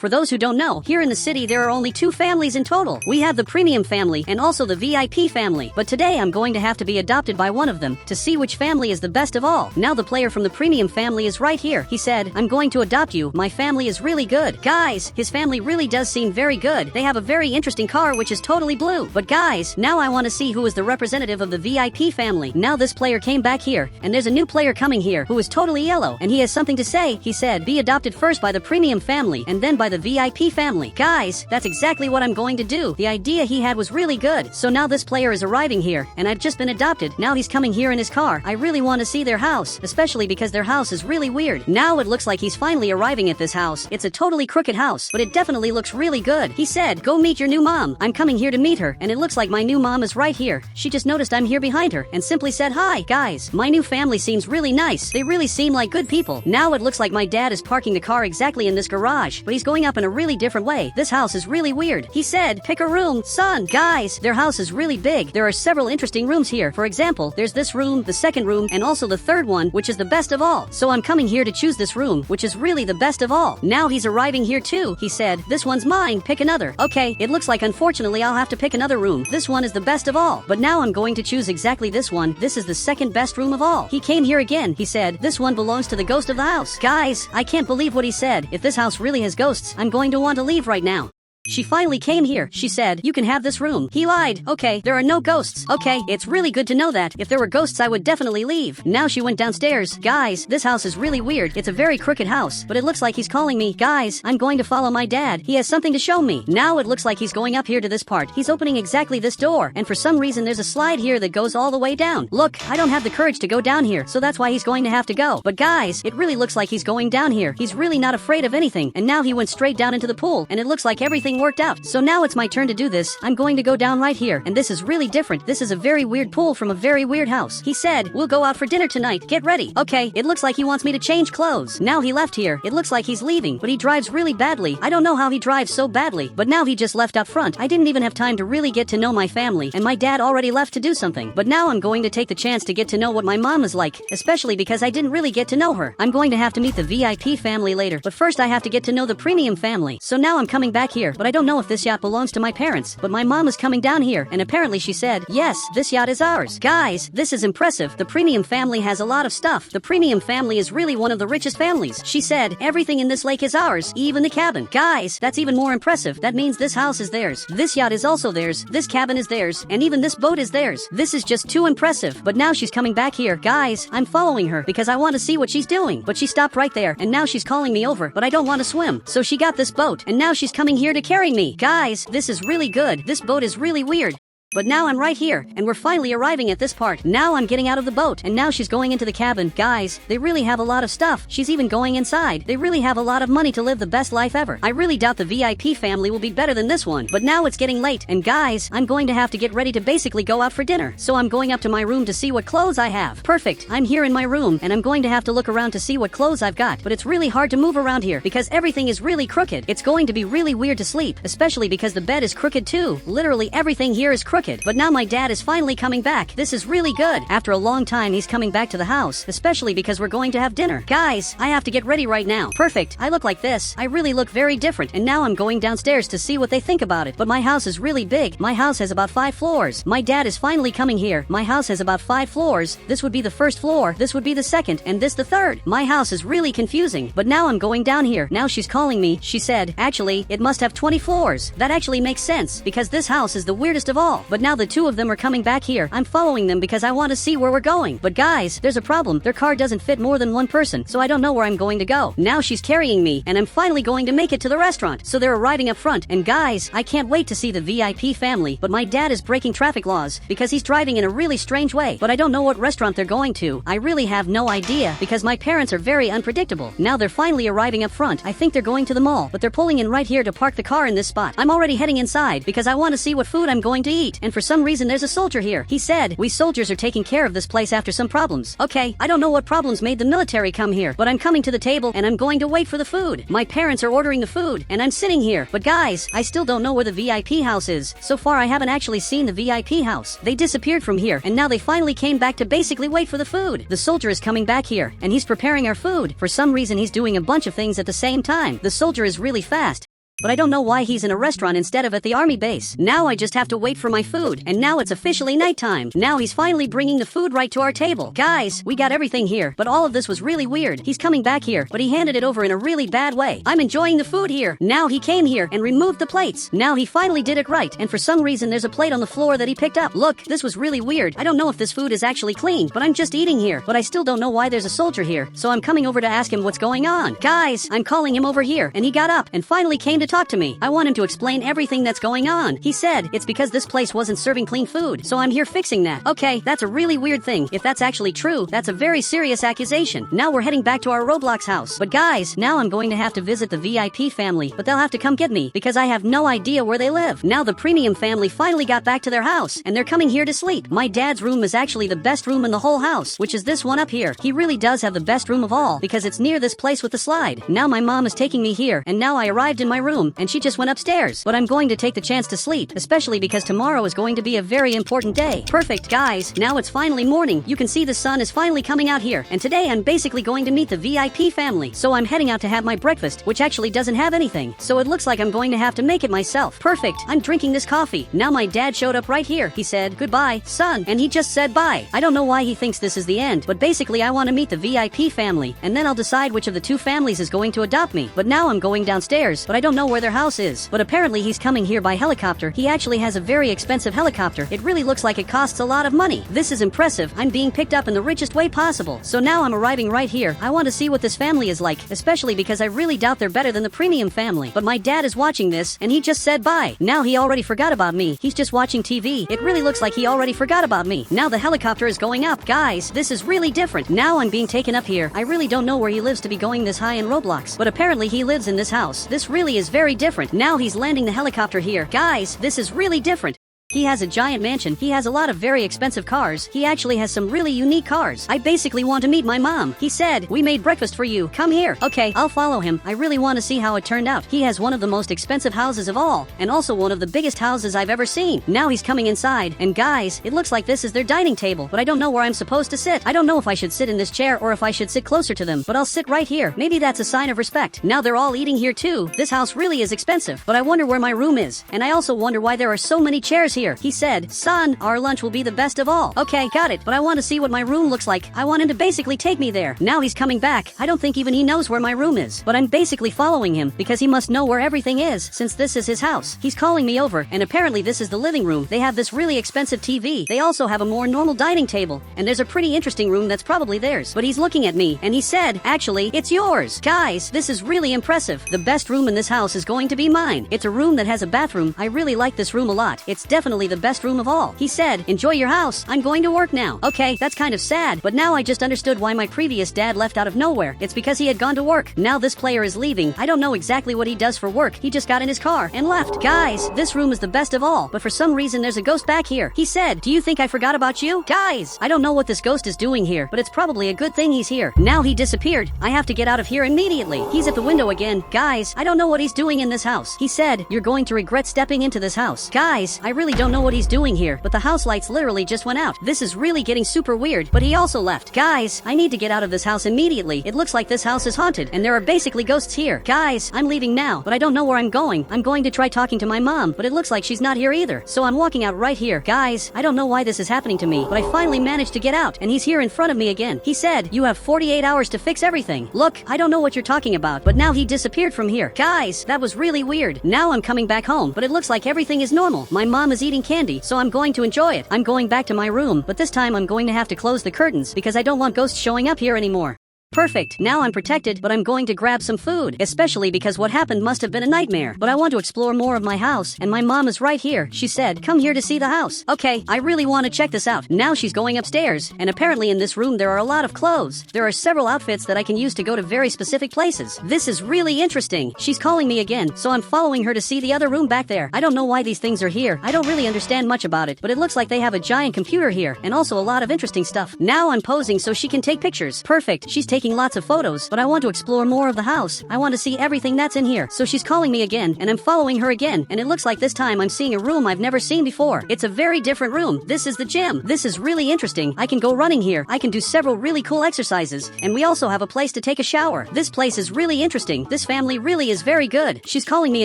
For those who don't know, here in the city there are only 2 families in total. We have the premium family and also the VIP family. But today I'm going to have to be adopted by one of them to see which family is the best of all. Now the player from the premium family is right here. He said, I'm going to adopt you. My family is really good. Guys, his family really does seem very good. They have a very interesting car which is totally blue. But guys, now I want to see who is the representative of the VIP family. Now this player came back here, and there's a new player coming here who is totally yellow, and he has something to say. He said, be adopted first by the premium family and then by the VIP family. Guys, that's exactly what I'm going to do. The idea he had was really good. So now this player is arriving here, and I've just been adopted. Now he's coming here in his car. I really want to see their house, especially because their house is really weird. Now it looks like he's finally arriving at this house. It's a totally crooked house, but it definitely looks really good. He said, go meet your new mom. I'm coming here to meet her, and it looks like my new mom is right here. She just noticed I'm here behind her and simply said, hi, guys. My new family seems really nice. They really seem like good people. Now it looks like my dad is parking the car exactly in this garage, but he's going up in a really different way. This house is really weird. He said, pick a room, son. Guys, their house is really big. There are several interesting rooms here. For example, there's this room, the second room, and also the third one, which is the best of all. So I'm coming here to choose this room, which is really the best of all. Now he's arriving here too. He said, this one's mine, pick another. Okay, it looks like unfortunately I'll have to pick another room. This one is the best of all. But now I'm going to choose exactly this one. This is the second best room of all. He came here again. He said, this one belongs to the ghost of the house. Guys, I can't believe what he said. If this house really has ghosts, I'm going to want to leave right now. She finally came here. She said, you can have this room. He lied. Okay, there are no ghosts. Okay, it's really good to know that. If there were ghosts, I would definitely leave. Now she went downstairs. Guys, this house is really weird. It's a very crooked house, but it looks like he's calling me. Guys, I'm going to follow my dad. He has something to show me. Now it looks like he's going up here to this part. He's opening exactly this door, and for some reason there's a slide here that goes all the way down. Look, I don't have the courage to go down here, so that's why he's going to have to go. But guys, it really looks like he's going down here. He's really not afraid of anything, and now he went straight down into the pool, and it looks like everything worked out. So now it's my turn to do this. I'm going to go down right here, and this is really different. This is a very weird pool from a very weird house. He said, we'll go out for dinner tonight. Get ready. Okay, it looks like he wants me to change clothes. Now he left here. It looks like he's leaving, but he drives really badly. I don't know how he drives so badly, but now he just left up front. I didn't even have time to really get to know my family, and my dad already left to do something. But now I'm going to take the chance to get to know what my mom is like, especially because I didn't really get to know her. I'm going to have to meet the VIP family later, but first I have to get to know the premium family. So now I'm coming back here, but I don't know if this yacht belongs to my parents, but my mom is coming down here, and apparently she said, yes, this yacht is ours. Guys, this is impressive. The premium family has a lot of stuff. The premium family is really one of the richest families. She said, everything in this lake is ours, even the cabin. Guys, that's even more impressive. That means this house is theirs. This yacht is also theirs. This cabin is theirs, and even this boat is theirs. This is just too impressive. But now she's coming back here. Guys, I'm following her because I want to see what she's doing. But she stopped right there, and now she's calling me over, but I don't want to swim. So she got this boat, and now she's coming here to carry me. Guys, this is really good. This boat is really weird. But now I'm right here, and we're finally arriving at this part. Now I'm getting out of the boat, and now she's going into the cabin. Guys, they really have a lot of stuff. She's even going inside. They really have a lot of money to live the best life ever. I really doubt the VIP family will be better than this one. But now it's getting late, and guys, I'm going to have to get ready to basically go out for dinner. So I'm going up to my room to see what clothes I have. Perfect. I'm here in my room, and I'm going to have to look around to see what clothes I've got. But it's really hard to move around here because everything is really crooked. It's going to be really weird to sleep, especially because the bed is crooked too. Literally everything here is crooked. But now my dad is finally coming back. This is really good. After a long time, he's coming back to the house, especially because we're going to have dinner. Guys, I have to get ready right now. Perfect. I look like this. I really look very different. And now I'm going downstairs to see what they think about it. But my house is really big. My house has about 5 floors. My dad is finally coming here. My house has about 5 floors. This would be the first floor. This would be the second. And this the third. My house is really confusing. But now I'm going down here. Now she's calling me. She said, actually, it must have 20 floors. That actually makes sense because this house is the weirdest of all. But now the 2 of them are coming back here. I'm following them because I want to see where we're going. But guys, there's a problem. Their car doesn't fit more than 1 person, so I don't know where I'm going to go. Now she's carrying me, and I'm finally going to make it to the restaurant. So they're arriving up front, and guys, I can't wait to see the VIP family, but my dad is breaking traffic laws because he's driving in a really strange way. But I don't know what restaurant they're going to. I really have no idea because my parents are very unpredictable. Now they're finally arriving up front. I think they're going to the mall, but they're pulling in right here to park the car in this spot. I'm already heading inside because I want to see what food I'm going to eat, and for some reason there's a soldier here. He said, we soldiers are taking care of this place after some problems. Okay, I don't know what problems made the military come here, but I'm coming to the table and I'm going to wait for the food. My parents are ordering the food, and I'm sitting here. But guys, I still don't know where the VIP house is. So far I haven't actually seen the VIP house. They disappeared from here, and now they finally came back to basically wait for the food. The soldier is coming back here, and he's preparing our food. For some reason he's doing a bunch of things at the same time. The soldier is really fast. But I don't know why he's in a restaurant instead of at the army base. Now I just have to wait for my food, and now it's officially nighttime. Now he's finally bringing the food right to our table. Guys, we got everything here, but all of this was really weird. He's coming back here, but he handed it over in a really bad way. I'm enjoying the food here. Now he came here and removed the plates. Now he finally did it right, and for some reason there's a plate on the floor that he picked up. Look, this was really weird. I don't know if this food is actually clean, but I'm just eating here. But I still don't know why there's a soldier here, so I'm coming over to ask him what's going on. Guys, I'm calling him over here, and he got up and finally came to talk to me. I want him to explain everything that's going on. He said, it's because this place wasn't serving clean food, so I'm here fixing that. Okay, that's a really weird thing. If that's actually true, that's a very serious accusation. Now we're heading back to our Roblox house. But guys, now I'm going to have to visit the VIP family, but they'll have to come get me because I have no idea where they live. Now the premium family finally got back to their house, and they're coming here to sleep. My dad's room is actually the best room in the whole house, which is this one up here. He really does have the best room of all because it's near this place with the slide. Now my mom is taking me here, and now I arrived in my room, and she just went upstairs. But I'm going to take the chance to sleep, especially because tomorrow is going to be a very important day. Perfect, guys. Now it's finally morning. You can see the sun is finally coming out here, and today I'm basically going to meet the VIP family. So I'm heading out to have my breakfast, which actually doesn't have anything. So it looks like I'm going to have to make it myself. Perfect. I'm drinking this coffee. Now my dad showed up right here. He said, "Goodbye, son," and he just said bye. I don't know why he thinks this is the end, but basically I want to meet the VIP family, and then I'll decide which of the two families is going to adopt me. But now I'm going downstairs, but I don't know where their house is. But apparently he's coming here by helicopter. He actually has a very expensive helicopter. It really looks like it costs a lot of money. This is impressive. I'm being picked up in the richest way possible. So now I'm arriving right here. I want to see what this family is like, especially because I really doubt they're better than the premium family. But my dad is watching this, and he just said bye. Now he already forgot about me. He's just watching TV. It really looks like he already forgot about me. Now the helicopter is going up. Guys, this is really different. Now I'm being taken up here. I really don't know where he lives to be going this high in Roblox, but apparently he lives in this house. This really is very different. Now he's landing the helicopter here. Guys, this is really different. He has a giant mansion. He has a lot of very expensive cars. He actually has some really unique cars. I basically want to meet my mom. He said, "We made breakfast for you. Come here." Okay, I'll follow him. I really want to see how it turned out. He has one of the most expensive houses of all, and also one of the biggest houses I've ever seen. Now he's coming inside, and guys, it looks like this is their dining table, but I don't know where I'm supposed to sit. I don't know if I should sit in this chair or if I should sit closer to them, but I'll sit right here. Maybe that's a sign of respect. Now they're all eating here too. This house really is expensive, but I wonder where my room is, and I also wonder why there are so many chairs here. He said, "Son, our lunch will be the best of all." Okay, got it, but I want to see what my room looks like. I want him to basically take me there. Now he's coming back. I don't think even he knows where my room is, but I'm basically following him because he must know where everything is since this is his house. He's calling me over, and apparently this is the living room. They have this really expensive TV. They also have a more normal dining table, and there's a pretty interesting room that's probably theirs. But he's looking at me, and he said, "Actually, it's yours." Guys, this is really impressive. The best room in this house is going to be mine. It's a room that has a bathroom. I really like this room a lot. It's definitely the best room of all. He said, "Enjoy your house. I'm going to work now." Okay, that's kind of sad, but now I just understood why my previous dad left out of nowhere. It's because he had gone to work. Now this player is leaving. I don't know exactly what he does for work. He just got in his car and left. Guys, this room is the best of all, but for some reason there's a ghost back here. He said, "Do you think I forgot about you?" Guys, I don't know what this ghost is doing here, but it's probably a good thing he's here. Now he disappeared. I have to get out of here immediately. He's at the window again. Guys, I don't know what he's doing in this house. He said, "You're going to regret stepping into this house." Guys, I really don't know what he's doing here, but the house lights literally just went out. This is really getting super weird, but he also left. Guys, I need to get out of this house immediately. It looks like this house is haunted, and there are basically ghosts here. Guys, I'm leaving now, but I don't know where I'm going. I'm going to try talking to my mom, but it looks like she's not here either. So I'm walking out right here. Guys, I don't know why this is happening to me, but I finally managed to get out, and he's here in front of me again. He said, "You have 48 hours to fix everything." Look, I don't know what you're talking about, but now he disappeared from here. Guys, that was really weird. Now I'm coming back home, but it looks like everything is normal. My mom is eating candy, so I'm going to enjoy it. I'm going back to my room, but this time I'm going to have to close the curtains because I don't want ghosts showing up here anymore. Perfect. Now I'm protected, but I'm going to grab some food, especially because what happened must have been a nightmare. But I want to explore more of my house, and my mom is right here. She said, "Come here to see the house." Okay, I really want to check this out. Now she's going upstairs, and apparently in this room there are a lot of clothes. There are several outfits that I can use to go to very specific places. This is really interesting. She's calling me again, so I'm following her to see the other room back there. I don't know why these things are here. I don't really understand much about it, but it looks like they have a giant computer here, and also a lot of interesting stuff. Now I'm posing so she can take pictures. Perfect. She's taking taking lots of photos, but I want to explore more of the house. I want to see everything that's in here. So she's calling me again, and I'm following her again, and it looks like this time I'm seeing a room I've never seen before. It's a very different room. This is the gym. This is really interesting. I can go running here. I can do several really cool exercises, and we also have a place to take a shower. This place is really interesting. This family really is very good. She's calling me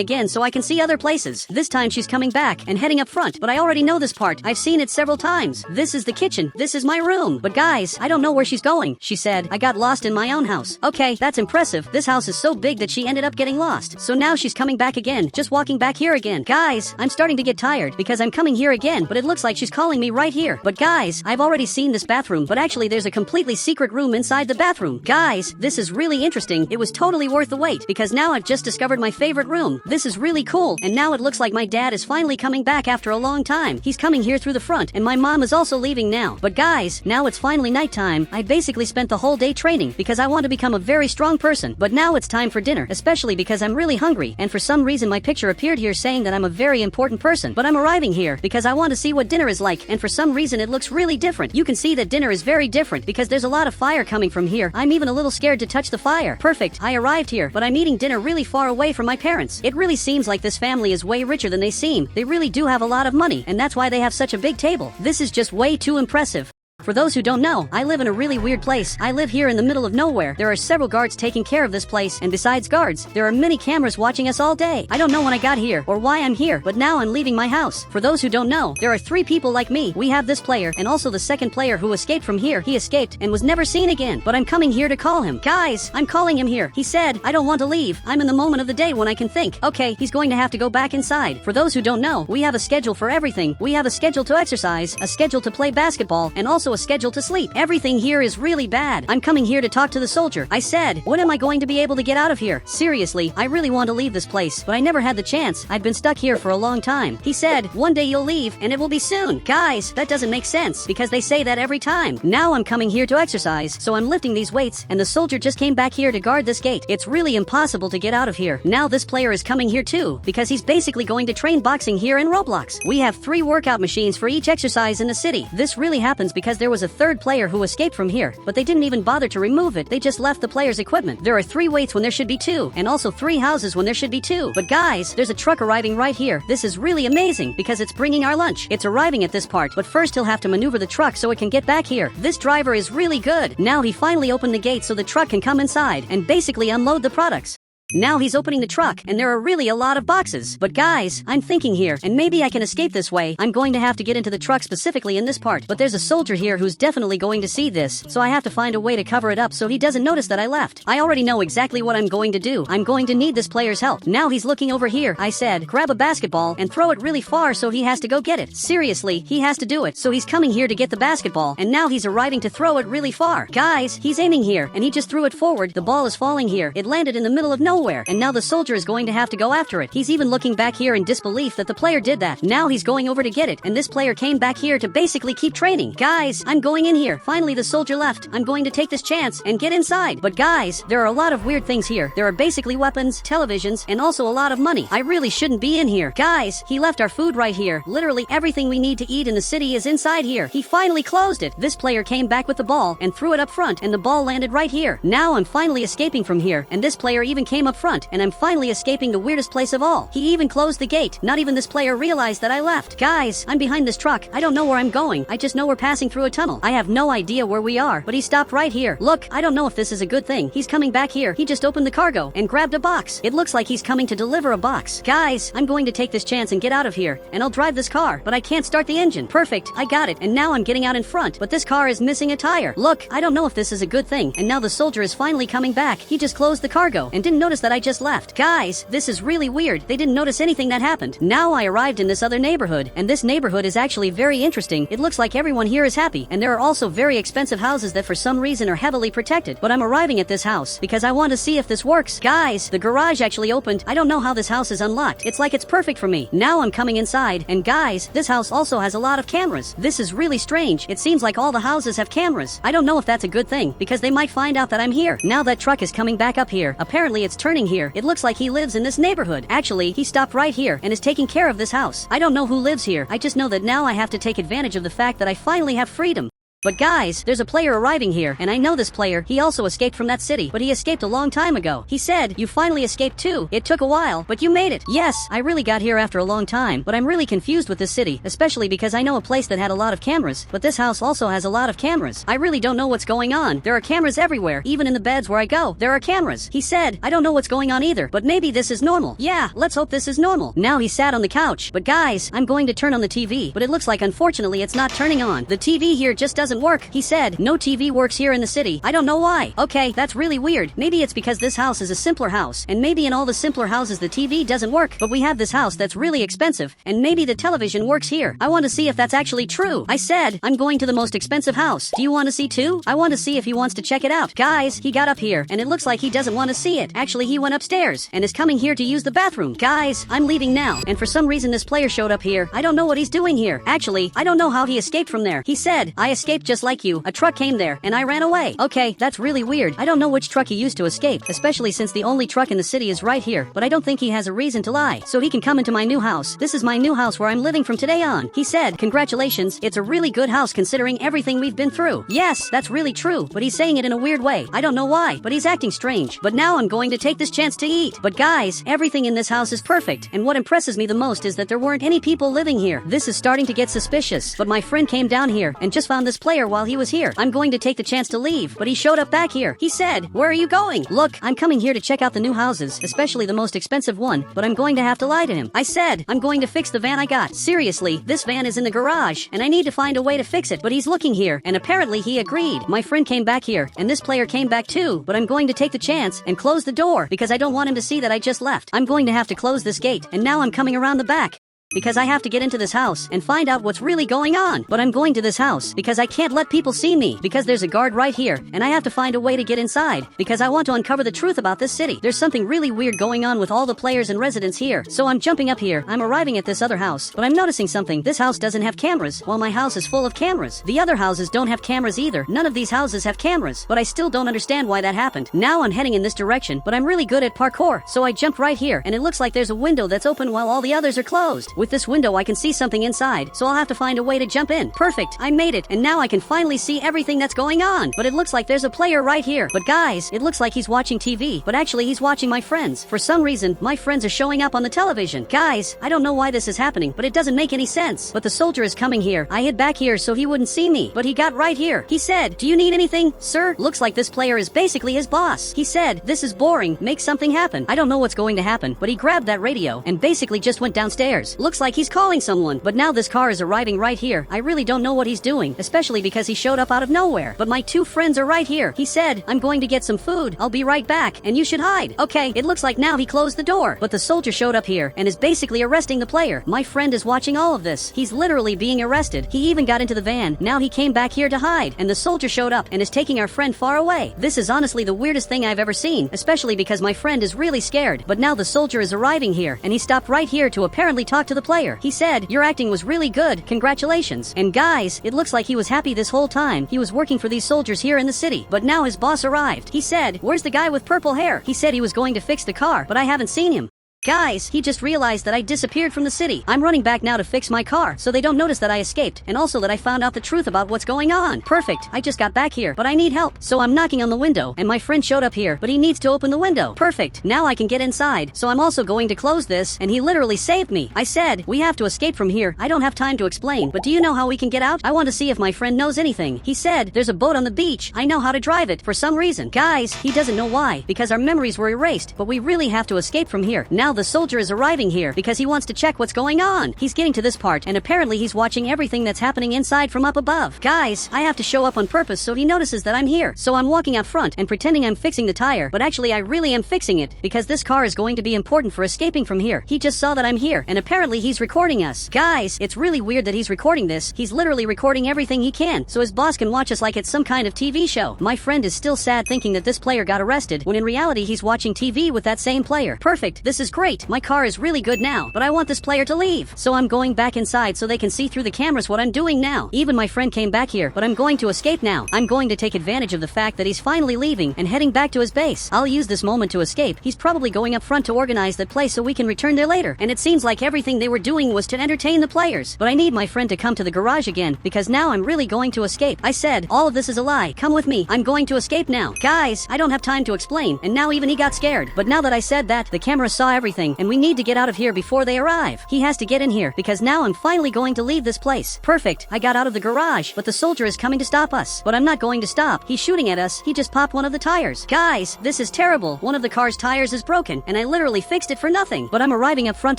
again so I can see other places. This time she's coming back and heading up front, but I already know this part. I've seen it several times. This is the kitchen. This is my room. But guys, I don't know where she's going. She said, I got lost in my own house. Okay, that's impressive. This house is so big that she ended up getting lost. So now she's coming back again, just walking back here again. Guys, I'm starting to get tired because I'm coming here again, but it looks like she's calling me right here. But guys, I've already seen this bathroom, but actually there's a completely secret room inside the bathroom. Guys, this is really interesting. It was totally worth the wait because now I've just discovered my favorite room. This is really cool, and now it looks like my dad is finally coming back after a long time. He's coming here through the front, and my mom is also leaving now. But guys, now it's finally nighttime. I basically spent the whole day training because I want to become a very strong person. But now it's time for dinner, especially because I'm really hungry, and for some reason my picture appeared here saying that I'm a very important person. But I'm arriving here because I want to see what dinner is like, and for some reason it looks really different. You can see that dinner is very different because there's a lot of fire coming from here. I'm even a little scared to touch the fire. Perfect, I arrived here, but I'm eating dinner really far away from my parents. It really seems like this family is way richer than they seem. They really do have a lot of money, and that's why they have such a big table. This is just way too impressive. For those who don't know, I live in a really weird place. I live here in the middle of nowhere. There are several guards taking care of this place, and besides guards, there are many cameras watching us all day. I don't know when I got here or why I'm here, but now I'm leaving my house. For those who don't know, there are 3 people like me. We have this player, and also the second player who escaped from here. He escaped and was never seen again, but I'm coming here to call him. Guys, I'm calling him here. He said, I don't want to leave. I'm in the moment of the day when I can think. Okay, he's going to have to go back inside. For those who don't know, we have a schedule for everything. We have a schedule to exercise, a schedule to play basketball, and also a schedule to sleep. Everything here is really bad. I'm coming here to talk to the soldier. I said, when am I going to be able to get out of here? Seriously, I really want to leave this place, but I never had the chance. I've been stuck here for a long time. He said, one day you'll leave, and it will be soon. Guys, that doesn't make sense, because they say that every time. Now I'm coming here to exercise, so I'm lifting these weights, and the soldier just came back here to guard this gate. It's really impossible to get out of here. Now this player is coming here too, because he's basically going to train boxing here in Roblox. We have 3 workout machines for each exercise in the city. This really happens because there was a third player who escaped from here, but they didn't even bother to remove it. They just left the player's equipment. There are 3 weights when there should be 2, and also 3 houses when there should be 2. But guys, there's a truck arriving right here. This is really amazing because it's bringing our lunch. It's arriving at this part, but first he'll have to maneuver the truck so it can get back here. This driver is really good. Now he finally opened the gate so the truck can come inside and basically unload the products. Now he's opening the truck, and there are really a lot of boxes. But guys, I'm thinking here, and maybe I can escape this way. I'm going to have to get into the truck specifically in this part. But there's a soldier here who's definitely going to see this, so I have to find a way to cover it up so he doesn't notice that I left. I already know exactly what I'm going to do. I'm going to need this player's help. Now he's looking over here. I said, grab a basketball and throw it really far so he has to go get it. Seriously, he has to do it. So he's coming here to get the basketball, and now he's arriving to throw it really far. Guys, he's aiming here, and he just threw it forward. The ball is falling here. It landed in the middle of nowhere. And now the soldier is going to have to go after it. He's even looking back here in disbelief that the player did that. Now he's going over to get it, and this player came back here to basically keep training. Guys, I'm going in here. Finally, the soldier left. I'm going to take this chance and get inside. But guys, there are a lot of weird things here. There are basically weapons, televisions, and also a lot of money. I really shouldn't be in here. Guys, he left our food right here. Literally everything we need to eat in the city is inside here. He finally closed it. This player came back with the ball and threw it up front, and the ball landed right here. Now I'm finally escaping from here, and this player even came up front, and I'm finally escaping the weirdest place of all. He even closed the gate. Not even this player realized that I left. Guys, I'm behind this truck. I don't know where I'm going. I just know we're passing through a tunnel. I have no idea where we are, but he stopped right here. Look, I don't know if this is a good thing. He's coming back here. He just opened the cargo and grabbed a box. It looks like he's coming to deliver a box. Guys, I'm going to take this chance and get out of here, and I'll drive this car, but I can't start the engine. Perfect, I got it, and now I'm getting out in front, but this car is missing a tire. Look, I don't know if this is a good thing, and now the soldier is finally coming back. He just closed the cargo and didn't notice that I just left. Guys, this is really weird. They didn't notice anything that happened. Now I arrived in this other neighborhood, and this neighborhood is actually very interesting. It looks like everyone here is happy, and there are also very expensive houses that for some reason are heavily protected. But I'm arriving at this house because I want to see if this works. Guys, the garage actually opened. I don't know how this house is unlocked. It's like it's perfect for me. Now I'm coming inside, and guys, this house also has a lot of cameras. This is really strange. It seems like all the houses have cameras. I don't know if that's a good thing, because they might find out that I'm here. Now that truck is coming back up here. Apparently it's turning here. It looks like he lives in this neighborhood. Actually, he stopped right here and is taking care of this house. I don't know who lives here. I just know that now I have to take advantage of the fact that I finally have freedom. But guys, there's a player arriving here, and I know this player. He also escaped from that city, but he escaped a long time ago. He said, you finally escaped too. It took a while, but you made it. Yes, I really got here after a long time, but I'm really confused with this city, especially because I know a place that had a lot of cameras, but this house also has a lot of cameras. I really don't know what's going on. There are cameras everywhere, even in the beds where I go. There are cameras. He said, I don't know what's going on either, but maybe this is normal. Yeah, let's hope this is normal. Now he sat on the couch. But guys, I'm going to turn on the TV, but it looks like unfortunately it's not turning on. The TV here just doesn't work. He said, no TV works here in the city. I don't know why. Okay, that's really weird. Maybe it's because this house is a simpler house, and maybe in all the simpler houses the TV doesn't work, but we have this house that's really expensive, and maybe the television works here. I want to see if that's actually true. I said, I'm going to the most expensive house. Do you want to see too? I want to see if he wants to check it out. Guys, he got up here, and it looks like he doesn't want to see it. Actually, he went upstairs, and is coming here to use the bathroom. Guys, I'm leaving now, and for some reason this player showed up here. I don't know what he's doing here. Actually, I don't know how he escaped from there. He said, I escaped just like you. A truck came there, and I ran away. Okay, that's really weird. I don't know which truck he used to escape, especially since the only truck in the city is right here, but I don't think he has a reason to lie, so he can come into my new house. This is my new house where I'm living from today on. He said, congratulations, it's a really good house considering everything we've been through. Yes, that's really true, but he's saying it in a weird way. I don't know why, but he's acting strange. But now I'm going to take this chance to eat. But guys, everything in this house is perfect, and what impresses me the most is that there weren't any people living here. This is starting to get suspicious, but my friend came down here and just found this player while he was here. I'm going to take the chance to leave, but he showed up back here. He said, where are you going? Look, I'm coming here to check out the new houses, especially the most expensive one, but I'm going to have to lie to him. I said, I'm going to fix the van I got. Seriously, this van is in the garage, and I need to find a way to fix it, but he's looking here, and apparently he agreed. My friend came back here, and this player came back too, but I'm going to take the chance and close the door, because I don't want him to see that I just left. I'm going to have to close this gate, and now I'm coming around the back, because I have to get into this house and find out what's really going on. But I'm going to this house because I can't let people see me, because there's a guard right here, and I have to find a way to get inside, because I want to uncover the truth about this city. There's something really weird going on with all the players and residents here, so I'm jumping up here. I'm arriving at this other house, but I'm noticing something. This house doesn't have cameras, while my house is full of cameras. The other houses don't have cameras either. None of these houses have cameras, but I still don't understand why that happened. Now I'm heading in this direction, but I'm really good at parkour, so I jump right here, and it looks like there's a window that's open while all the others are closed. With this window I can see something inside, so I'll have to find a way to jump in. Perfect, I made it, and now I can finally see everything that's going on. But it looks like there's a player right here. But guys, it looks like he's watching TV, but actually he's watching my friends. For some reason, my friends are showing up on the television. Guys, I don't know why this is happening, but it doesn't make any sense. But the soldier is coming here. I hid back here so he wouldn't see me, but he got right here. He said, do you need anything, sir? Looks like this player is basically his boss. He said, this is boring, make something happen. I don't know what's going to happen, but he grabbed that radio and basically just went downstairs. Looks like he's calling someone, but now this car is arriving right here. I really don't know what he's doing, especially because he showed up out of nowhere. But my two friends are right here. He said, I'm going to get some food. I'll be right back, and you should hide. Okay, it looks like now he closed the door, but the soldier showed up here and is basically arresting the player. My friend is watching all of this. He's literally being arrested. He even got into the van. Now he came back here to hide, and the soldier showed up and is taking our friend far away. This is honestly the weirdest thing I've ever seen, especially because my friend is really scared. But now the soldier is arriving here, and he stopped right here to apparently talk to the player. He said, your acting was really good, congratulations. And guys, it looks like he was happy this whole time. He was working for these soldiers here in the city, but now his boss arrived. He said, where's the guy with purple hair? He said he was going to fix the car, but I haven't seen him. Guys, he just realized that I disappeared from the city. I'm running back now to fix my car, so they don't notice that I escaped, and also that I found out the truth about what's going on. Perfect, I just got back here, but I need help. So I'm knocking on the window, and my friend showed up here, but he needs to open the window. Perfect, now I can get inside, so I'm also going to close this, and he literally saved me. I said, we have to escape from here. I don't have time to explain, but do you know how we can get out? I want to see if my friend knows anything. He said, there's a boat on the beach. I know how to drive it, for some reason. Guys, he doesn't know why, because our memories were erased, but we really have to escape from here. Now the soldier is arriving here because he wants to check what's going on. He's getting to this part, and apparently he's watching everything that's happening inside from up above. Guys, I have to show up on purpose so he notices that I'm here. So I'm walking out front and pretending I'm fixing the tire, but actually I really am fixing it, because this car is going to be important for escaping from here. He just saw that I'm here, and apparently he's recording us. Guys, it's really weird that he's recording this. He's literally recording everything he can, so his boss can watch us like it's some kind of TV show. My friend is still sad thinking that this player got arrested, when in reality he's watching TV with that same player. Perfect, this is great, my car is really good now, but I want this player to leave. So I'm going back inside so they can see through the cameras what I'm doing now. Even my friend came back here, but I'm going to escape now. I'm going to take advantage of the fact that he's finally leaving and heading back to his base. I'll use this moment to escape. He's probably going up front to organize that place so we can return there later. And it seems like everything they were doing was to entertain the players. But I need my friend to come to the garage again, because now I'm really going to escape. I said, all of this is a lie. Come with me. I'm going to escape now. Guys, I don't have time to explain. And now even he got scared. But now that I said that, the camera saw everything, and we need to get out of here before they arrive. He has to get in here, because now I'm finally going to leave this place. Perfect. I got out of the garage, but the soldier is coming to stop us. But I'm not going to stop. He's shooting at us. He just popped one of the tires. Guys, this is terrible. One of the car's tires is broken, and I literally fixed it for nothing. But I'm arriving up front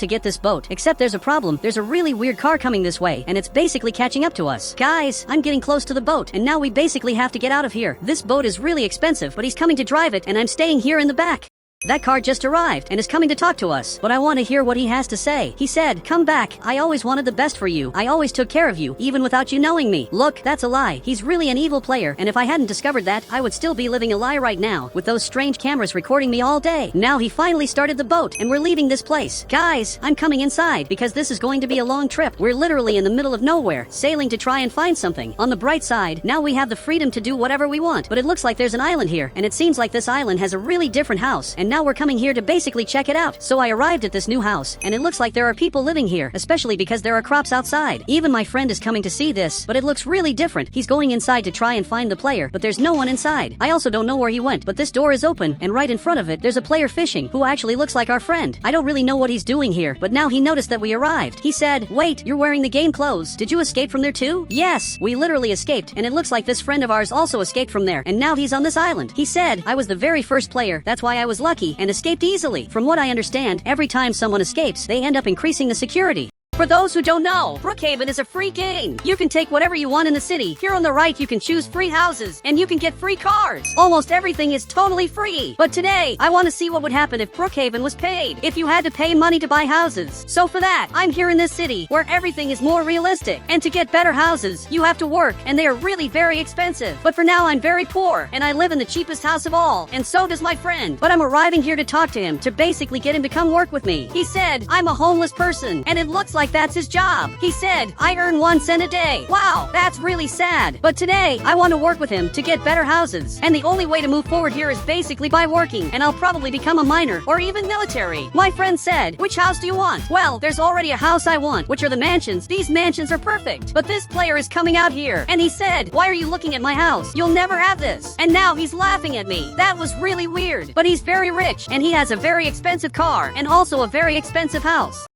to get this boat. Except there's a problem. There's a really weird car coming this way, and it's basically catching up to us. Guys, I'm getting close to the boat, and now we basically have to get out of here. This boat is really expensive, but he's coming to drive it, and I'm staying here in the back. That car just arrived and is coming to talk to us, but I want to hear what he has to say. He said, come back. I always wanted the best for you. I always took care of you, even without you knowing me. Look, that's a lie. He's really an evil player, and if I hadn't discovered that, I would still be living a lie right now, with those strange cameras recording me all day. Now he finally started the boat, and we're leaving this place. Guys, I'm coming inside, because this is going to be a long trip. We're literally in the middle of nowhere, sailing to try and find something. On the bright side, now we have the freedom to do whatever we want, but it looks like there's an island here, and it seems like this island has a really different house, and now we're coming here to basically check it out. So I arrived at this new house, and it looks like there are people living here, especially because there are crops outside. Even my friend is coming to see this, but it looks really different. He's going inside to try and find the player, but there's no one inside. I also don't know where he went, but this door is open, and right in front of it, there's a player fishing, who actually looks like our friend. I don't really know what he's doing here, but now he noticed that we arrived. He said, wait, you're wearing the game clothes. Did you escape from there too? Yes, we literally escaped, and it looks like this friend of ours also escaped from there, and now he's on this island. He said, I was the very first player, that's why I was lucky, and escaped easily. From what I understand, every time someone escapes, they end up increasing the security. For those who don't know, Brookhaven is a free game. You can take whatever you want in the city. Here on the right, you can choose free houses, and you can get free cars. Almost everything is totally free. But today, I want to see what would happen if Brookhaven was paid. If you had to pay money to buy houses. So for that, I'm here in this city, where everything is more realistic. And to get better houses, you have to work, and they are really very expensive. But for now, I'm very poor, and I live in the cheapest house of all, and so does my friend. But I'm arriving here to talk to him, to basically get him to come work with me. He said, I'm a homeless person, and it looks like that's his job. He said, I earn 1 cent a day. Wow, that's really sad. But today, I want to work with him to get better houses. And the only way to move forward here is basically by working, and I'll probably become a miner, or even military. My friend said, which house do you want? Well, there's already a house I want, which are the mansions. These mansions are perfect. But this player is coming out here, and he said, why are you looking at my house? You'll never have this. And now he's laughing at me. That was really weird. But he's very rich, and he has a very expensive car, and also a very expensive house.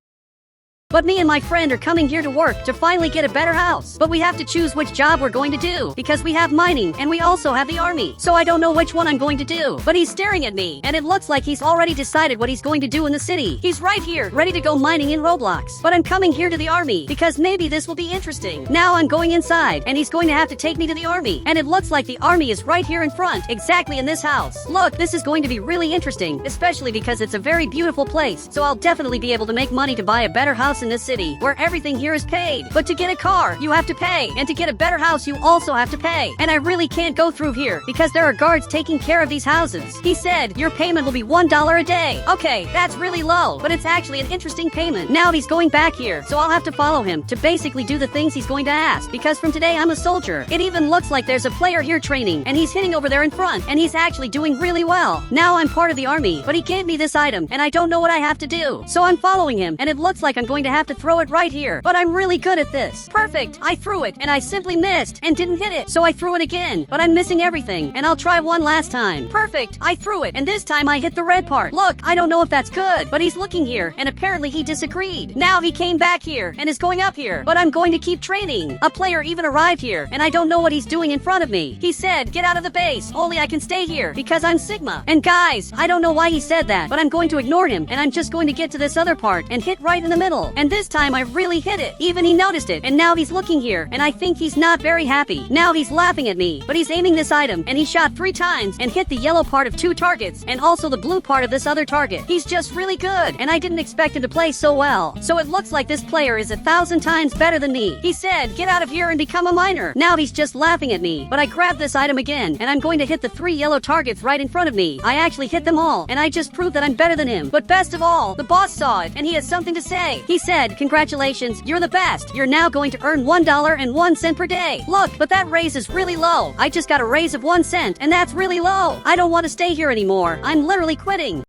But me and my friend are coming here to work to finally get a better house. But we have to choose which job we're going to do, because we have mining and we also have the army. So I don't know which one I'm going to do. But he's staring at me, and it looks like he's already decided what he's going to do in the city. He's right here, ready to go mining in Roblox. But I'm coming here to the army, because maybe this will be interesting. Now I'm going inside, and he's going to have to take me to the army. And it looks like the army is right here in front, exactly in this house. Look, this is going to be really interesting, especially because it's a very beautiful place. So I'll definitely be able to make money to buy a better house in this city, where everything here is paid. But to get a car, you have to pay, and to get a better house, you also have to pay. And I really can't go through here, because there are guards taking care of these houses. He said, your payment will be $1 a day. Okay, that's really low, but it's actually an interesting payment. Now he's going back here, so I'll have to follow him to basically do the things he's going to ask, because from today I'm a soldier. It even looks like there's a player here training, and he's hitting over there in front, and he's actually doing really well. Now I'm part of the army, but he gave me this item, and I don't know what I have to do. So I'm following him, and it looks like I'm going to have to throw it right here, but I'm really good at this. Perfect! I threw it, and I simply missed, and didn't hit it, so I threw it again, but I'm missing everything, and I'll try one last time. Perfect! I threw it, and this time I hit the red part. Look, I don't know if that's good, but he's looking here, and apparently he disagreed. Now he came back here, and is going up here, but I'm going to keep training. A player even arrived here, and I don't know what he's doing in front of me. He said, get out of the base, only I can stay here, because I'm Sigma. And guys, I don't know why he said that, but I'm going to ignore him, and I'm just going to get to this other part, and hit right in the middle. and this time I really hit it. Even he noticed it, and now he's looking here, and I think he's not very happy. Now he's laughing at me, but he's aiming this item, and he shot 3 times and hit the yellow part of 2 targets, and also the blue part of this other target. He's just really good, and I didn't expect him to play so well. So it looks like this player is 1,000 times better than me. He said, get out of here and become a miner. Now he's just laughing at me, but I grabbed this item again, and I'm going to hit the 3 yellow targets right in front of me. I actually hit them all, and I just proved that I'm better than him. But best of all, the boss saw it, and he has something to say. He said, congratulations, you're the best. You're now going to earn $1.01 per day. Look, but that raise is really low. I just got a raise of 1 cent, and that's really low. I don't want to stay here anymore. I'm literally quitting.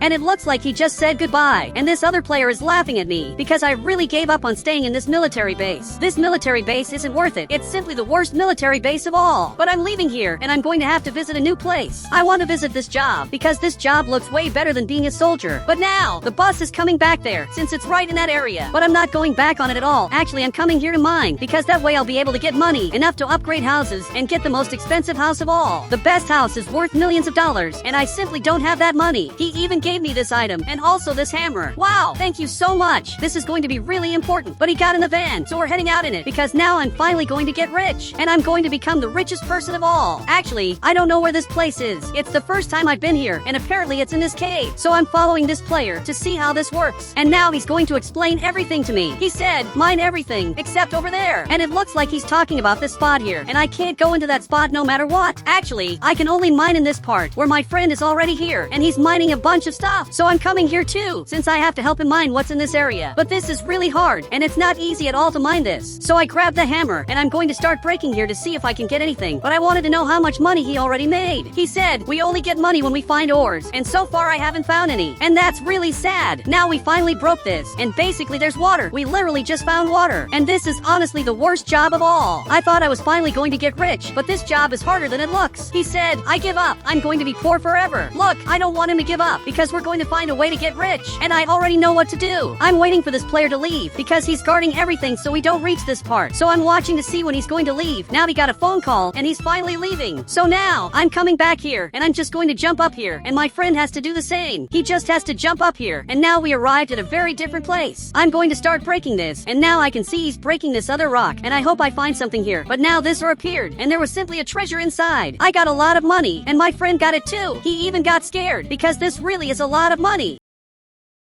And it looks like he just said goodbye, and this other player is laughing at me because I really gave up on staying in this military base. This military base isn't worth it. It's simply the worst military base of all. But I'm leaving here, and I'm going to have to visit a new place. I want to visit this job because this job looks way better than being a soldier. But now, the bus is coming back there since it's right in that area. But I'm not going back on it at all. Actually, I'm coming here to mine because that way I'll be able to get money enough to upgrade houses and get the most expensive house of all. The best house is worth millions of dollars, and I simply don't have that money. He even gave me this item and also this hammer. Wow, thank you so much. This is going to be really important. But he got in the van, so we're heading out in it because now I'm finally going to get rich, and I'm going to become the richest person of all. Actually, I don't know where this place is. It's the first time I've been here, and apparently it's in this cave. So I'm following this player to see how this works. And now he's going to explain everything to me. He said, mine everything except over there. And it looks like he's talking about this spot here, and I can't go into that spot no matter what. Actually, I can only mine in this part where my friend is already here, and he's mining a bunch of stuff. So I'm coming here too, since I have to help him mine what's in this area. But this is really hard, and it's not easy at all to mine this. So I grabbed the hammer, and I'm going to start breaking here to see if I can get anything. But I wanted to know how much money he already made. He said, we only get money when we find ores, and so far I haven't found any. And that's really sad. Now we finally broke this, and basically there's water. We literally just found water. And this is honestly the worst job of all. I thought I was finally going to get rich, but this job is harder than it looks. He said, I give up. I'm going to be poor forever. Look, I don't want him to give up, because we're going to find a way to get rich, and I already know what to do. I'm waiting for this player to leave because he's guarding everything so we don't reach this part. So I'm watching to see when he's going to leave. Now he got a phone call and he's finally leaving. So now I'm coming back here, and I'm just going to jump up here, and my friend has to do the same. He just has to jump up here, and now we arrived at a very different place. I'm going to start breaking this, and now I can see he's breaking this other rock, and I hope I find something here. But now this appeared, and there was simply a treasure inside. I got a lot of money, and my friend got it too. He even got scared because this really is a lot of money.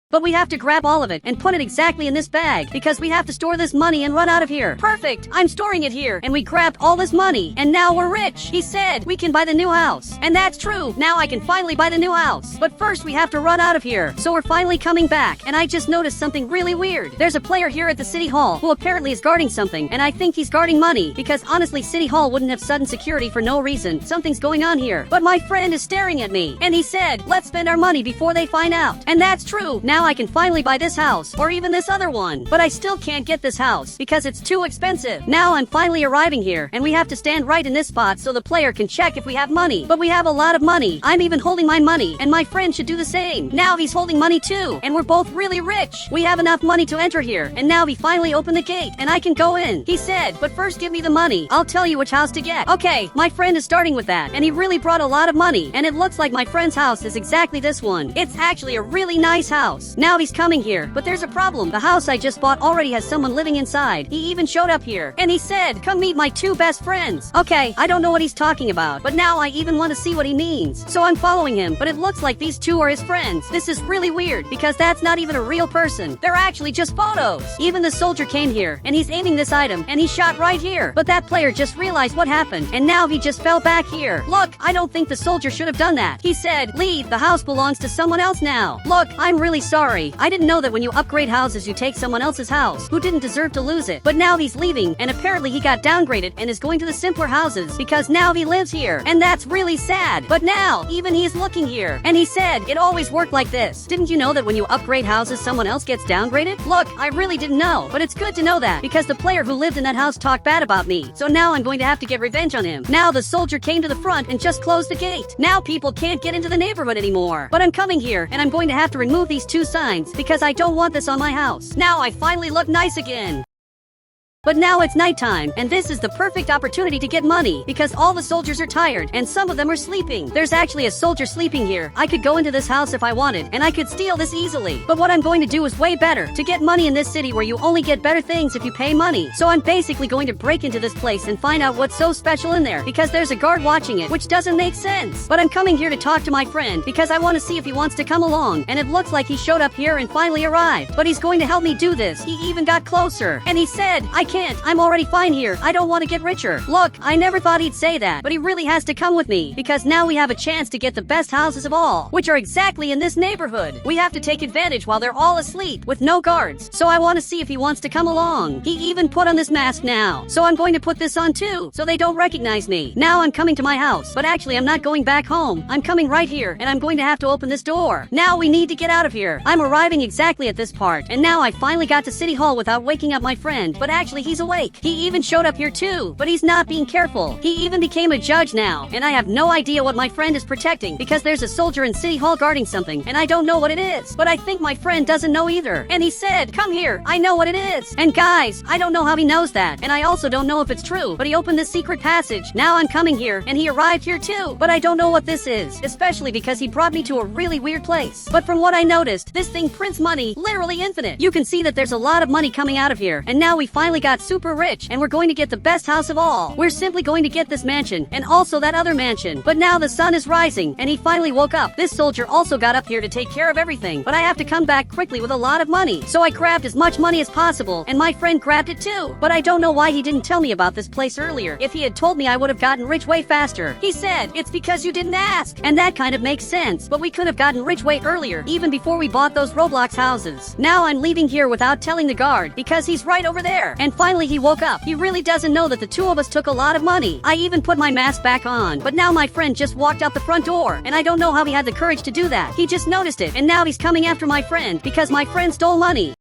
But we have to grab all of it and put it exactly in this bag because we have to store this money and run out of here. Perfect! I'm storing it here, and we grabbed all this money, and now we're rich. He said we can buy the new house. And that's true. Now I can finally buy the new house. But first we have to run out of here. So we're finally coming back, and I just noticed something really weird. There's a player here at the city hall who apparently is guarding something, and I think he's guarding money because honestly city hall wouldn't have sudden security for no reason. Something's going on here. But my friend is staring at me, and he said, let's spend our money before they find out. And that's true. Now I can finally buy this house, or even this other one. But I still can't get this house because it's too expensive. Now I'm finally arriving here, and we have to stand right in this spot so the player can check if we have money. But we have a lot of money. I'm even holding my money, and my friend should do the same. Now he's holding money too, and we're both really rich. We have enough money to enter here, and now he finally opened the gate, and I can go in. He said, but first give me the money. I'll tell you which house to get. Okay, my friend is starting with that, and he really brought a lot of money, and it looks like my friend's house is exactly this one. It's actually a really nice house. Now he's coming here, but there's a problem. The house I just bought already has someone living inside. He even showed up here, and he said, come meet my 2 best friends. Okay, I don't know what he's talking about, but now I even want to see what he means. So I'm following him, but it looks like these 2 are his friends. This is really weird, because that's not even a real person. They're actually just photos. Even the soldier came here, and he's aiming this item, and he shot right here. But that player just realized what happened, and now he just fell back here. Look, I don't think the soldier should have done that. He said, leave, the house belongs to someone else now. Look, I'm really sorry. I didn't know that when you upgrade houses you take someone else's house who didn't deserve to lose it. But now he's leaving, and apparently he got downgraded and is going to the simpler houses because now he lives here, and that's really sad. But now even he's looking here, and he said it always worked like this. Didn't you know that when you upgrade houses someone else gets downgraded? Look, I really didn't know, but it's good to know that because the player who lived in that house talked bad about me. So now I'm going to have to get revenge on him. Now the soldier came to the front and just closed the gate. Now people can't get into the neighborhood anymore. But I'm coming here, and I'm going to have to remove these 2 signs because I don't want this on my house. Now I finally look nice again. But now it's nighttime, and this is the perfect opportunity to get money, because all the soldiers are tired, and some of them are sleeping. There's actually a soldier sleeping here. I could go into this house if I wanted, and I could steal this easily. But what I'm going to do is way better. To get money in this city where you only get better things if you pay money. So I'm basically going to break into this place and find out what's so special in there, because there's a guard watching it, which doesn't make sense. But I'm coming here to talk to my friend, because I want to see if he wants to come along, and it looks like he showed up here and finally arrived. But he's going to help me do this. He even got closer, and he said, I can't, I'm already fine here, I don't want to get richer. Look, I never thought he'd say that, but he really has to come with me, because now we have a chance to get the best houses of all, which are exactly in this neighborhood. We have to take advantage while they're all asleep, with no guards. So I want to see if he wants to come along. He even put on this mask now, so I'm going to put this on too, so they don't recognize me. Now I'm coming to my house, but actually I'm not going back home. I'm coming right here, and I'm going to have to open this door. Now we need to get out of here. I'm arriving exactly at this part, and now I finally got to City Hall without waking up my friend, but actually he's awake. He even showed up here too, but he's not being careful. He even became a judge now, and I have no idea what my friend is protecting, because there's a soldier in City Hall guarding something, and I don't know what it is. But I think my friend doesn't know either. And he said, come here, I know what it is. And guys, I don't know how he knows that, and I also don't know if it's true, but he opened this secret passage. Now I'm coming here, and he arrived here too, but I don't know what this is, especially because he brought me to a really weird place. But from what I noticed, this thing prints money, literally infinite. You can see that there's a lot of money coming out of here, and now we finally got super rich, and we're going to get the best house of all. We're simply going to get this mansion, and also that other mansion. But now the sun is rising, and he finally woke up. This soldier also got up here to take care of everything, but I have to come back quickly with a lot of money. So I grabbed as much money as possible, and my friend grabbed it too. But I don't know why he didn't tell me about this place earlier. If he had told me, I would have gotten rich way faster. He said, it's because you didn't ask. And that kind of makes sense, but we could have gotten rich way earlier, even before we bought those Roblox houses. Now I'm leaving here without telling the guard, because he's right over there. And finally he woke up. He really doesn't know that the two of us took a lot of money. I even put my mask back on, but now my friend just walked out the front door, and I don't know how he had the courage to do that. He just noticed it, and now he's coming after my friend, because my friend stole money.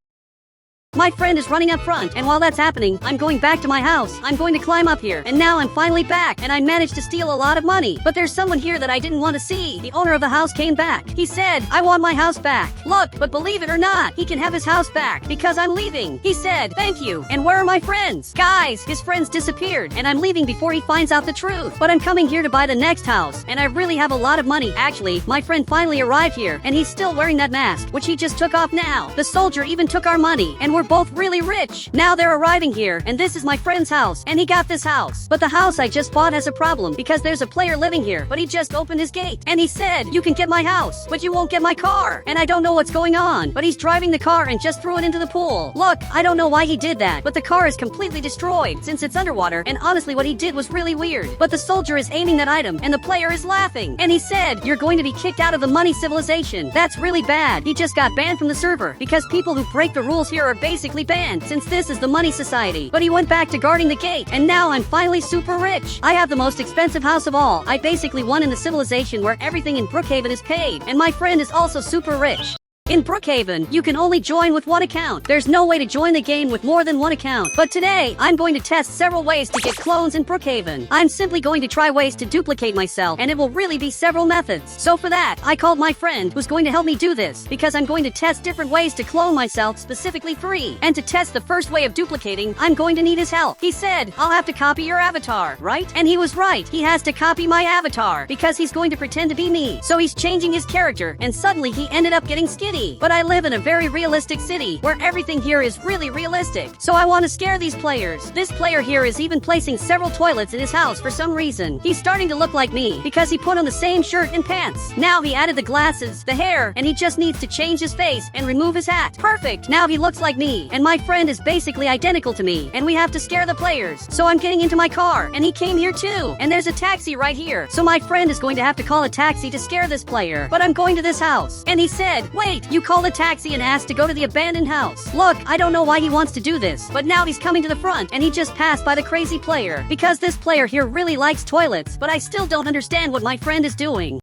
My friend is running up front, and while that's happening, I'm going back to my house. I'm going to climb up here, and now I'm finally back, and I managed to steal a lot of money. But there's someone here that I didn't want to see. The owner of the house came back. He said, I want my house back. Look, but believe it or not, he can have his house back, because I'm leaving. He said, thank you. And where are my friends? Guys, his friends disappeared, and I'm leaving before he finds out the truth. But I'm coming here to buy the next house, and I really have a lot of money. Actually, my friend finally arrived here, and he's still wearing that mask, which he just took off now. The soldier even took our money, and we're both really rich. Now they're arriving here, and this is my friend's house, and he got this house. But the house I just bought has a problem, because there's a player living here, but he just opened his gate, and he said, you can get my house, but you won't get my car. And I don't know what's going on, but he's driving the car and just threw it into the pool. Look, I don't know why he did that, but the car is completely destroyed, since it's underwater, and honestly what he did was really weird. But the soldier is aiming that item, and the player is laughing, and he said, you're going to be kicked out of the money civilization. That's really bad. He just got banned from the server, because people who break the rules here are basically banned, since this is the money society. But he went back to guarding the gate, and now I'm finally super rich. I have the most expensive house of all. I basically won in the civilization where everything in Brookhaven is paid, and my friend is also super rich. In Brookhaven, you can only join with one account. There's no way to join the game with more than one account. But today, I'm going to test several ways to get clones in Brookhaven. I'm simply going to try ways to duplicate myself, and it will really be several methods. So for that, I called my friend who's going to help me do this, because I'm going to test different ways to clone myself specifically free. And to test the first way of duplicating, I'm going to need his help. He said, I'll have to copy your avatar, right? And he was right. He has to copy my avatar, because he's going to pretend to be me. So he's changing his character, and suddenly he ended up getting skinny. But I live in a very realistic city, where everything here is really realistic. So I want to scare these players. This player here is even placing several toilets in his house for some reason. He's starting to look like me, because he put on the same shirt and pants. Now he added the glasses, the hair, and he just needs to change his face and remove his hat. Perfect! Now he looks like me, and my friend is basically identical to me, and we have to scare the players. So I'm getting into my car, and he came here too, and there's a taxi right here. So my friend is going to have to call a taxi to scare this player. But I'm going to this house. And he said, wait, you call the taxi and ask to go to the abandoned house. Look, I don't know why he wants to do this, but now he's coming to the front, and he just passed by the crazy player. Because this player here really likes toilets, but I still don't understand what my friend is doing.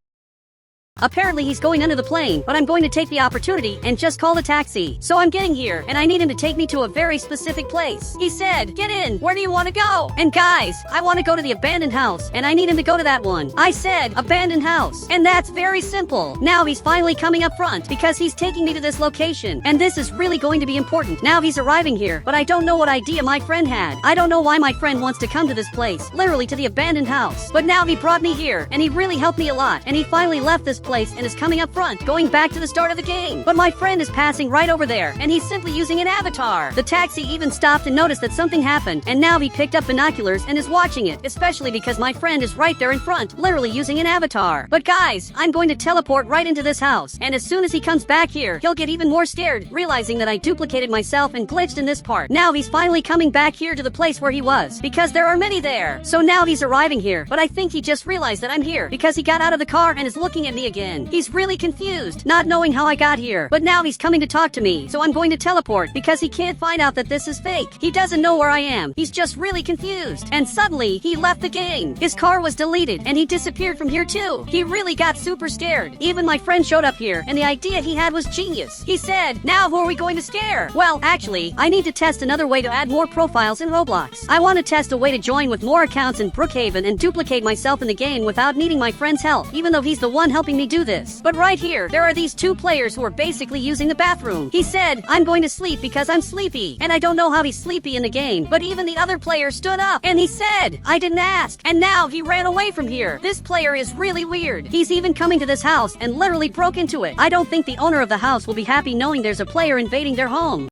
Apparently he's going under the plane, but I'm going to take the opportunity and just call a taxi. So I'm getting here, and I need him to take me to a very specific place. He said, "Get in, where do you want to go?" And guys, I want to go to the abandoned house, and I need him to go to that one. I said, abandoned house. And that's very simple. Now he's finally coming up front because he's taking me to this location, and this is really going to be important. Now he's arriving here, but I don't know what idea my friend had. I don't know why my friend wants to come to this place, literally to the abandoned house. But now he brought me here, and he really helped me a lot, and he finally left this place and is coming up front, going back to the start of the game. But my friend is passing right over there, and he's simply using an avatar. The taxi even stopped and noticed that something happened, and now he picked up binoculars and is watching it, especially because my friend is right there in front, literally using an avatar. But guys, I'm going to teleport right into this house, and as soon as he comes back here, he'll get even more scared, realizing that I duplicated myself and glitched in this part. Now he's finally coming back here to the place where he was, because there are many there. So now he's arriving here, but I think he just realized that I'm here, because he got out of the car and is looking at me again. He's really confused, not knowing how I got here. But now he's coming to talk to me, so I'm going to teleport, because he can't find out that this is fake. He doesn't know where I am. He's just really confused. And suddenly, he left the game. His car was deleted, and he disappeared from here too. He really got super scared. Even my friend showed up here, and the idea he had was genius. He said, "Now who are we going to scare?" Well, actually, I need to test another way to add more profiles in Roblox. I want to test a way to join with more accounts in Brookhaven and duplicate myself in the game without needing my friend's help, even though he's the one helping me do this. But right here, there are these two players who are basically using the bathroom. He said, "I'm going to sleep because I'm sleepy." And I don't know how he's sleepy in the game, but even the other player stood up, and he said, "I didn't ask." And now he ran away from here. This player is really weird. He's even coming to this house and literally broke into it. I don't think the owner of the house will be happy knowing there's a player invading their home.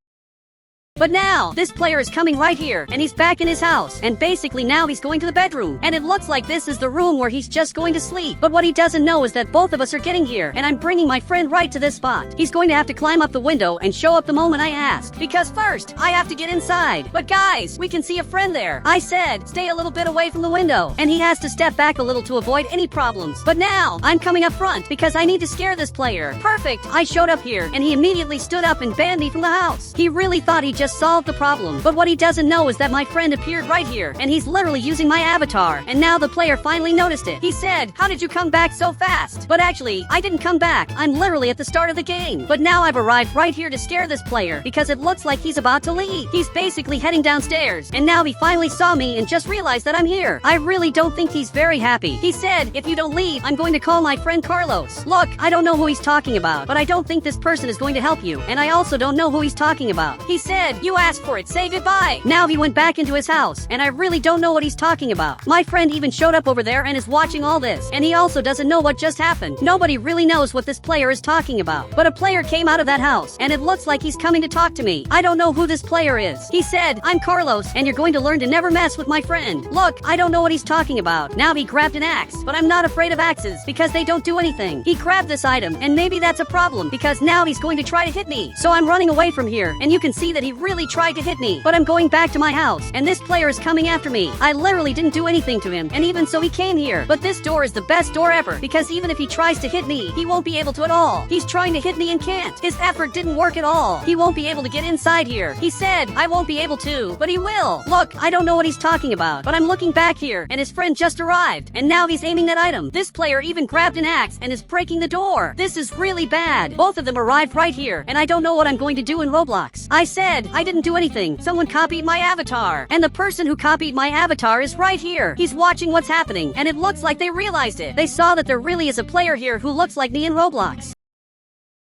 But now, this player is coming right here, and he's back in his house, and basically now he's going to the bedroom, and it looks like this is the room where he's just going to sleep. But what he doesn't know is that both of us are getting here, and I'm bringing my friend right to this spot. He's going to have to climb up the window and show up the moment I ask, because first, I have to get inside. But guys, we can see a friend there. I said, stay a little bit away from the window, and he has to step back a little to avoid any problems. But now, I'm coming up front, because I need to scare this player. Perfect! I showed up here, and he immediately stood up and banned me from the house. He really thought he just solved the problem. But what he doesn't know is that my friend appeared right here, and he's literally using my avatar. And now the player finally noticed it. He said, "How did you come back so fast?" But actually, I didn't come back. I'm literally at the start of the game. But now I've arrived right here to scare this player, because it looks like he's about to leave. He's basically heading downstairs, and now he finally saw me and just realized that I'm here. I really don't think he's very happy. He said, "If you don't leave, I'm going to call my friend Carlos." Look, I don't know who he's talking about, but I don't think this person is going to help you, and I also don't know who he's talking about. He said, "You asked for it, say goodbye." Now he went back into his house, and I really don't know what he's talking about. My friend even showed up over there and is watching all this, and he also doesn't know what just happened. Nobody really knows what this player is talking about. But a player came out of that house, and it looks like he's coming to talk to me. I don't know who this player is. He said, "I'm Carlos, and you're going to learn to never mess with my friend." Look, I don't know what he's talking about. Now he grabbed an axe, but I'm not afraid of axes, because they don't do anything. He grabbed this item, and maybe that's a problem, because now he's going to try to hit me. So I'm running away from here, and you can see that he really tried to hit me. But I'm going back to my house, and this player is coming after me. I literally didn't do anything to him, and even so he came here. But this door is the best door ever, because even if he tries to hit me, he won't be able to at all. He's trying to hit me and can't. His effort didn't work at all. He won't be able to get inside here. He said, "I won't be able to," but he will. Look, I don't know what he's talking about, but I'm looking back here, and his friend just arrived, and now he's aiming that item. This player even grabbed an axe and is breaking the door. This is really bad. Both of them arrived right here, and I don't know what I'm going to do in Roblox. I said, I didn't do anything. Someone copied my avatar, and the person who copied my avatar is right here. He's watching what's happening, and it looks like they realized it. They saw that there really is a player here who looks like me in Roblox.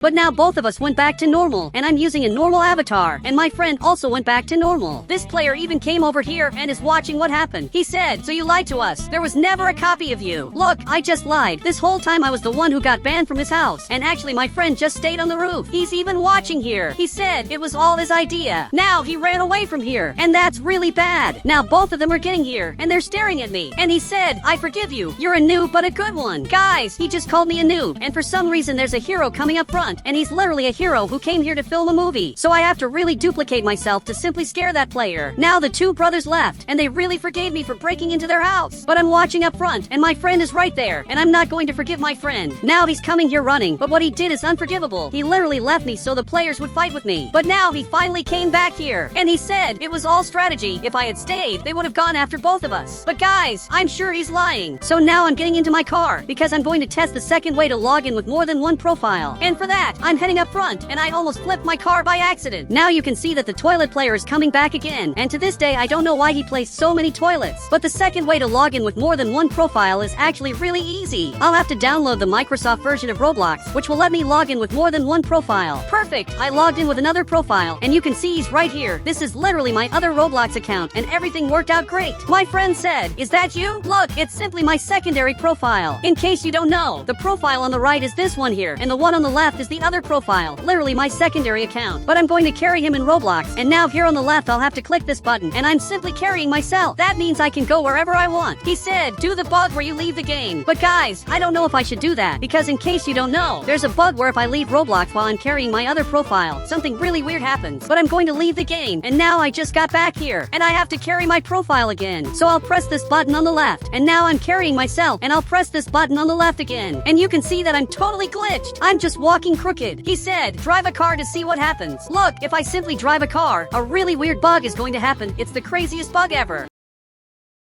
But now both of us went back to normal, and I'm using a normal avatar, and my friend also went back to normal. This player even came over here and is watching what happened. He said, "So you lied to us. There was never a copy of you." Look, I just lied. This whole time I was the one who got banned from his house, and actually my friend just stayed on the roof. He's even watching here. He said it was all his idea. Now he ran away from here, and that's really bad. Now both of them are getting here, and they're staring at me, and he said, "I forgive you. You're a noob, but a good one." Guys, he just called me a noob, and for some reason there's a hero coming up front. front, and he's literally a hero who came here to film a movie. So I have to really duplicate myself to simply scare that player. Now the two brothers left, and they really forgave me for breaking into their house. But I'm watching up front, and my friend is right there, and I'm not going to forgive my friend. Now he's coming here running, but what he did is unforgivable. He literally left me so the players would fight with me. But now he finally came back here, and he said it was all strategy. If I had stayed, they would have gone after both of us. But guys, I'm sure he's lying. So now I'm getting into my car, because I'm going to test the second way to log in with more than one profile. And for that, I'm heading up front, and I almost flipped my car by accident. Now you can see that the toilet player is coming back again, and to this day I don't know why he placed so many toilets. But the second way to log in with more than one profile is actually really easy. I'll have to download the Microsoft version of Roblox, which will let me log in with more than one profile. Perfect! I logged in with another profile, and you can see he's right here. This is literally my other Roblox account, and everything worked out great. My friend said, "Is that you? Look, it's simply my secondary profile." In case you don't know, the profile on the right is this one here, and the one on the left is the other profile, literally my secondary account. But I'm going to carry him in Roblox, and now here on the left I'll have to click this button, and I'm simply carrying myself. That means I can go wherever I want. He said, do the bug where you leave the game. But guys, I don't know if I should do that, because in case you don't know, there's a bug where if I leave Roblox while I'm carrying my other profile, something really weird happens. But I'm going to leave the game, and now I just got back here, and I have to carry my profile again. So I'll press this button on the left, and now I'm carrying myself, and I'll press this button on the left again. And you can see that I'm totally glitched. I'm just walking crooked. He said, drive a car to see what happens. Look, if I simply drive a car, a really weird bug is going to happen. It's the craziest bug ever.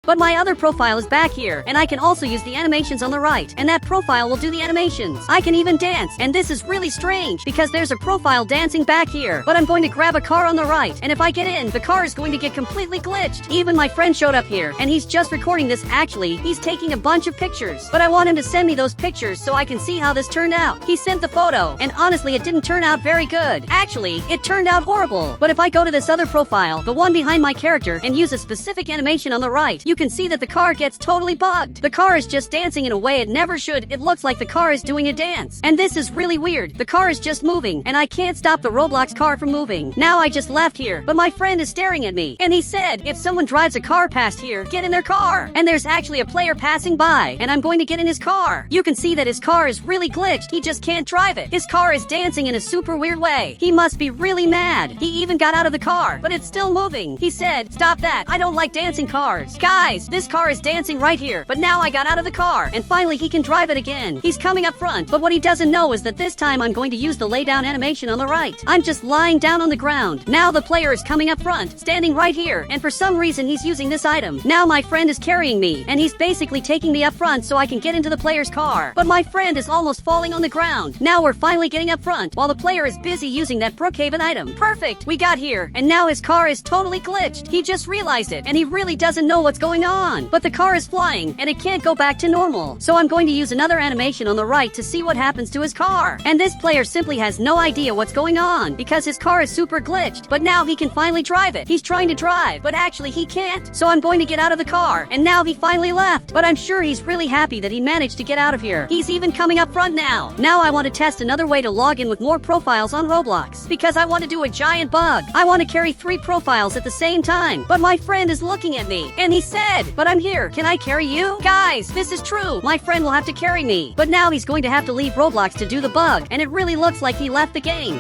But my other profile is back here, and I can also use the animations on the right, and that profile will do the animations. I can even dance, and this is really strange, because there's a profile dancing back here. But I'm going to grab a car on the right, and if I get in, the car is going to get completely glitched. Even my friend showed up here, and he's just recording this. Actually, he's taking a bunch of pictures. But I want him to send me those pictures so I can see how this turned out. He sent the photo, and honestly it didn't turn out very good. Actually, it turned out horrible. But if I go to this other profile, the one behind my character, and use a specific animation on the right, you can see that the car gets totally bugged. The car is just dancing in a way it never should. It looks like the car is doing a dance. And this is really weird. The car is just moving, and I can't stop the Roblox car from moving. Now I just left here, but my friend is staring at me, and he said, if someone drives a car past here, get in their car. And there's actually a player passing by, and I'm going to get in his car. You can see that his car is really glitched. He just can't drive it. His car is dancing in a super weird way. He must be really mad. He even got out of the car, but it's still moving. He said, stop that. I don't like dancing cars. Guys, this car is dancing right here, but now I got out of the car, and finally he can drive it again. He's coming up front, but what he doesn't know is that this time I'm going to use the lay down animation on the right. I'm just lying down on the ground. Now the player is coming up front, standing right here, and for some reason he's using this item. Now my friend is carrying me, and he's basically taking me up front so I can get into the player's car. But my friend is almost falling on the ground. Now we're finally getting up front, while the player is busy using that Brookhaven item. Perfect! We got here, and now his car is totally glitched. He just realized it, and he really doesn't know what's going on. But the car is flying, and it can't go back to normal. So I'm going to use another animation on the right to see what happens to his car. And this player simply has no idea what's going on, because his car is super glitched. But now he can finally drive it. He's trying to drive, but actually he can't. So I'm going to get out of the car, and now he finally left. But I'm sure he's really happy that he managed to get out of here. He's even coming up front now. Now I want to test another way to log in with more profiles on Roblox, because I want to do a giant bug. I want to carry 3 profiles at the same time. But my friend is looking at me, and he said, but I'm here. Can I carry you? Guys, this is true. My friend will have to carry me. But now he's going to have to leave Roblox to do the bug, and it really looks like he left the game.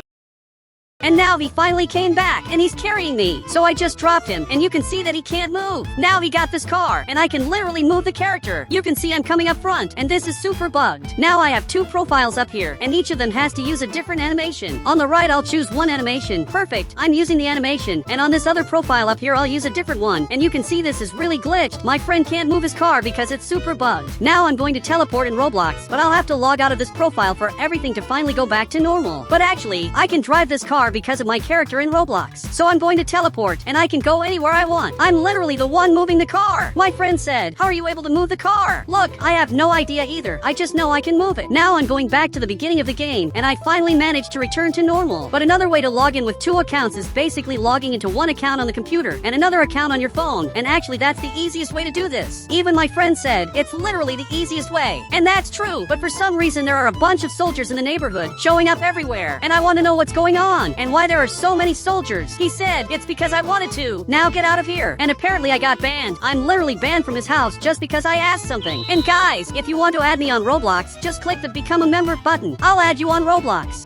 And now he finally came back, and he's carrying me. So I just dropped him, and you can see that he can't move. Now he got this car, and I can literally move the character. You can see I'm coming up front, and this is super bugged. Now I have 2 profiles up here, and each of them has to use a different animation. On the right, I'll choose one animation. Perfect, I'm using the animation. And on this other profile up here, I'll use a different one. And you can see this is really glitched. My friend can't move his car because it's super bugged. Now I'm going to teleport in Roblox, but I'll have to log out of this profile for everything to finally go back to normal. But actually, I can drive this car because of my character in Roblox. So I'm going to teleport, and I can go anywhere I want. I'm literally the one moving the car. My friend said, how are you able to move the car? Look, I have no idea either. I just know I can move it. Now I'm going back to the beginning of the game, and I finally managed to return to normal. But another way to log in with 2 accounts is basically logging into one account on the computer and another account on your phone. And actually, that's the easiest way to do this. Even my friend said, it's literally the easiest way. And that's true, but for some reason there are a bunch of soldiers in the neighborhood showing up everywhere. And I want to know what's going on, and why there are so many soldiers. He said, it's because I wanted to. Now get out of here. And apparently I got banned. I'm literally banned from his house just because I asked something. And guys, if you want to add me on Roblox, just click the Become a Member button. I'll add you on Roblox.